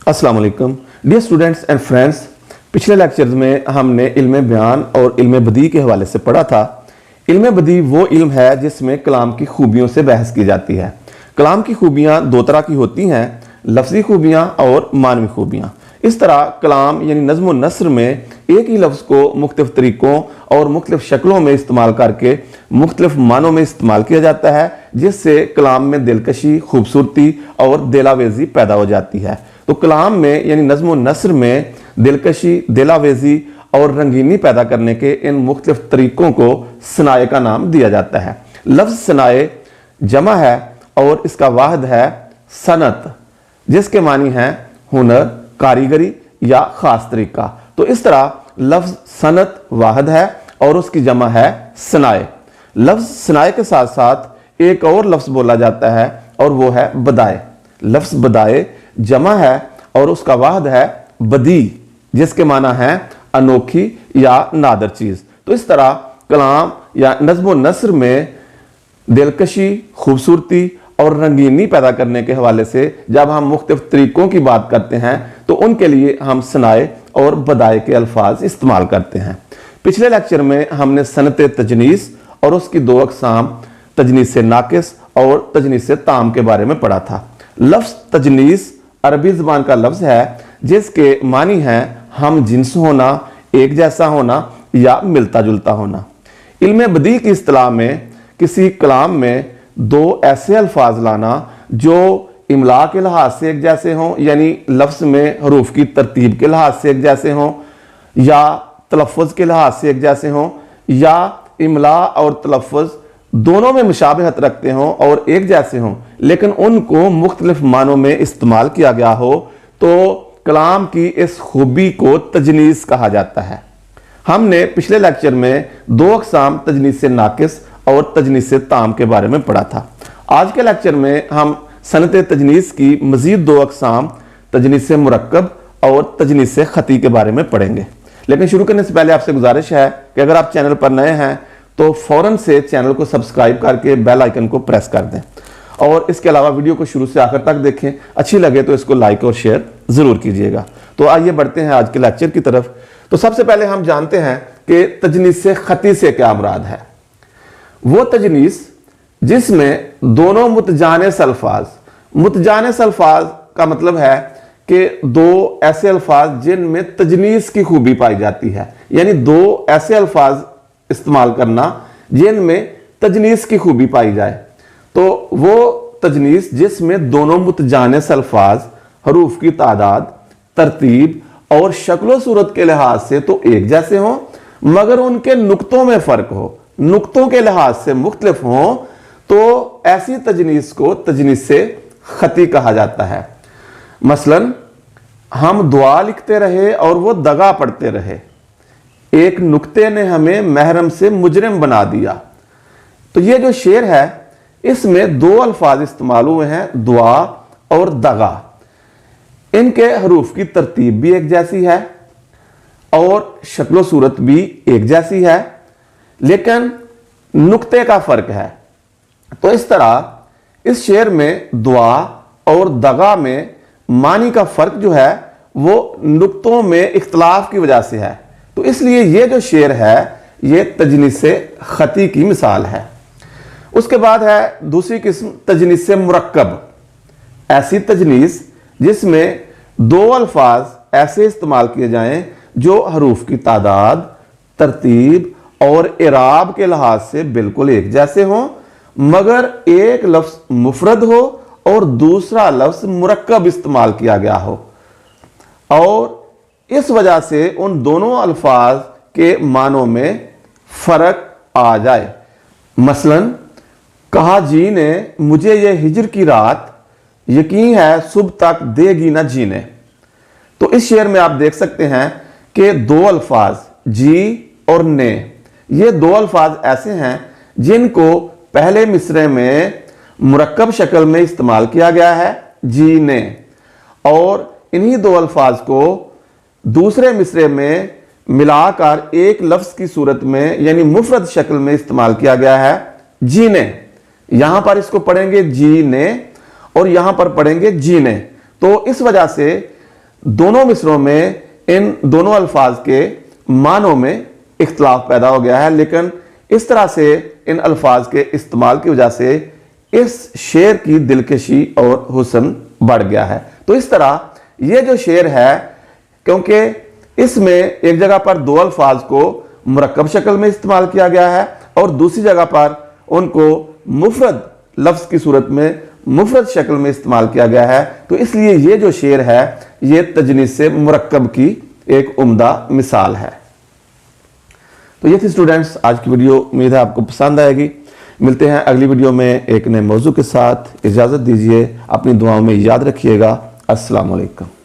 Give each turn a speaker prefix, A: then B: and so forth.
A: अस्सलाम वालेकुम dear students and friends. पिछले लेक्चर्स में हमने इल्म बयान और इल्म बदी के हवाले से पढ़ा था। इल्म बदी वो इल्म है जिसमें कलाम की खूबियों से बहस की जाती है। कलाम की खूबियाँ दो तरह की होती हैं, लफ्ज़ी खूबियाँ और मानवी खूबियाँ। इस तरह कलाम यानी नज़्म व नस्र में एक ही लफ्ज़ को मुख्तलिफ तरीक़ों और मुख्तलिफ शक्लों में इस्तेमाल करके मुख्तलिफ मानों में इस्तेमाल किया जाता है, जिससे कलाम में दिलकशी, खूबसूरती और दिलावेज़ी पैदा हो जाती है। तो कलाम में यानी नज़्म व नस्र में दिलकशी, दिलावेज़ी और रंगीनी पैदा करने के इन मुख्तलिफ तरीक़ों को सनाए का नाम दिया जाता है। लफ्ज़ सनाए जमा है और इसका वाहिद है सनत, जिसके मानी हैं हुनर, कारीगरी या ख़ास तरीका। तो इस तरह लफ्ज़ सनत वाहिद है और उसकी जमा है सनाए। लफ्ज़ सनाए के साथ साथ एक और लफ्ज़ बोला जाता है और वो है बदाए। लफ्ज़ बदाए जमा है और उसका वाहिद है बदी, जिसके माना है अनोखी या नादर चीज़। तो इस तरह कलाम या नज़्म व नस्र में दिलकशी, खूबसूरती और रंगीनी पैदा करने के हवाले से जब हम मुख्तलिफ तरीक़ों की बात करते हैं तो उनके लिए हम सनाए और बदाए के अल्फाज इस्तेमाल करते हैं। पिछले लेक्चर में हमने सनत तजनीस और उसकी दो अक़साम तजनीस नाकिस और तजनीस ताम के बारे में पढ़ा था। लफ्ज़ तजनीस अरबी ज़बान का लफ्ज़ है जिसके मानी हैं हम जिन्स होना, एक जैसा होना या मिलता जुलता होना। इल्म बदी की इस्तिलाह में किसी कलाम में दो ऐसे अल्फाज लाना जो इमला के लिहाज से एक जैसे हों, यानी लफ्ज़ में हरूफ की तरतीब के लिहाज से एक जैसे हों, या तलफ़्फ़ुज़ के लिहाज से एक जैसे हों, या इमला और तलफ़्फ़ुज़ दोनों में मुशाबहत रखते हों और एक जैसे हों, लेकिन उनको मुख्तलिफ मानों में इस्तेमाल किया गया हो, तो कलाम की इस खूबी को तजनीस कहा जाता है। हमने पिछले लेक्चर में दो अक़साम तजनीस नाकिस और तजनीस ताम के बारे में पढ़ा था। आज के लेक्चर में हम सनत तजनीस की मज़ीद दो अक़साम तजनीस मुरक्कब और तजनीस ख़ती के बारे में पढ़ेंगे। लेकिन शुरू करने से पहले आपसे गुजारिश है कि अगर आप चैनल पर नए हैं तो फ़ौरन से चैनल को सब्सक्राइब करके बेल आइकन को प्रेस कर दें और इसके अलावा वीडियो को शुरू से आखिर तक देखें। अच्छी लगे तो इसको लाइक और शेयर ज़रूर कीजिएगा। तो आइए बढ़ते हैं आज के लेक्चर की तरफ। तो सबसे पहले हम जानते हैं कि तजनीस ख़ती से क्या मुराद है। वो तजनीस जिसमें दोनों मुतजानिस अल्फाज, मुतजानिस अल्फाज का मतलब है कि दो ऐसे अल्फाज जिनमें तजनीस की खूबी पाई जाती है, यानी दो ऐसे अल्फाज इस्तेमाल करना जिनमें तजनीस की खूबी पाई जाए। तो वो तजनीस जिसमें दोनों मुतजानिस अल्फाज हरूफ की तादाद, तरतीब और शक्ल सूरत के लिहाज से तो एक जैसे हों, मगर उनके नुक्तों में फ़र्क हो, नुक्तों के लिहाज से मुख्तलिफ हों, तो ऐसी तजनीस को तजनीस ख़ती कहा जाता है। मसलन हम दुआ लिखते रहे और वो दगा पढ़ते रहे, एक नुक्ते ने हमें महरम से मुजरिम बना दिया। तो ये जो शेर है इसमें दो अल्फाज इस्तेमाल हुए हैं, दुआ और दगा। इनके हरूफ की तरतीब भी एक जैसी है और शक्ल सूरत भी एक जैसी है, लेकिन नुक्ते का फ़र्क है। तो इस तरह इस शेर में दुआ और दगा में मानी का फ़र्क जो है वो नुक्तों में इख्तलाफ की वजह से है। तो इसलिए ये जो शेर है ये तजनीस ख़ती की मिसाल है। उसके बाद है दूसरी किस्म तजनीस मुरक्कब। ऐसी तजनीस जिसमें दो अल्फाज ऐसे इस्तेमाल किए जाएं जो हरूफ की तादाद, तरतीब और इराब के लिहाज से बिल्कुल एक जैसे हों, मगर एक लफ्ज़ मुफरद हो और दूसरा लफ्ज़ मुरक्कब इस्तेमाल किया गया हो, और इस वजह से उन दोनों अल्फाज के मानों में फ़र्क आ जाए। मसलन कहा जी ने मुझे ये हिजर की रात, यकीन है सुबह तक देगी ना जीने। तो इस शेर में आप देख सकते हैं कि दो अल्फाज जी और ने, ये दो अल्फाज ऐसे हैं जिनको पहले मिसरे में मुरक्कब शक्ल में इस्तेमाल किया गया है, जी ने, और इन्हीं दो अल्फाज को दूसरे मिसरे में मिलाकर एक लफ्ज़ की सूरत में यानी मुफरद शक्ल में इस्तेमाल किया गया है, जीने। यहां पर इसको पढ़ेंगे जीने और यहां पर पढ़ेंगे जीने। तो इस वजह से दोनों मिसरों में इन दोनों अल्फाज के मानों में इख्तलाफ पैदा हो गया है, लेकिन इस तरह से इन अल्फाज के इस्तेमाल की वजह से इस शेर की दिलकशी और हुस्न बढ़ गया है। तो इस तरह ये जो शेर है, क्योंकि इसमें एक जगह पर दो अल्फाज को मुरक्कब शक्ल में इस्तेमाल किया गया है और दूसरी जगह पर उनको मुफरद लफ्ज की सूरत में मुफरद शक्ल में इस्तेमाल किया गया है, तो इसलिए ये जो शेर है ये तजनीस से मुरक्कब की एक उम्दा मिसाल है। तो ये थी स्टूडेंट्स आज की वीडियो, उम्मीद है आपको पसंद आएगी। मिलते हैं अगली वीडियो में एक नए मौजू के साथ। इजाज़त दीजिए, अपनी दुआओं में याद रखिएगा। अस्सलाम वालेकुम।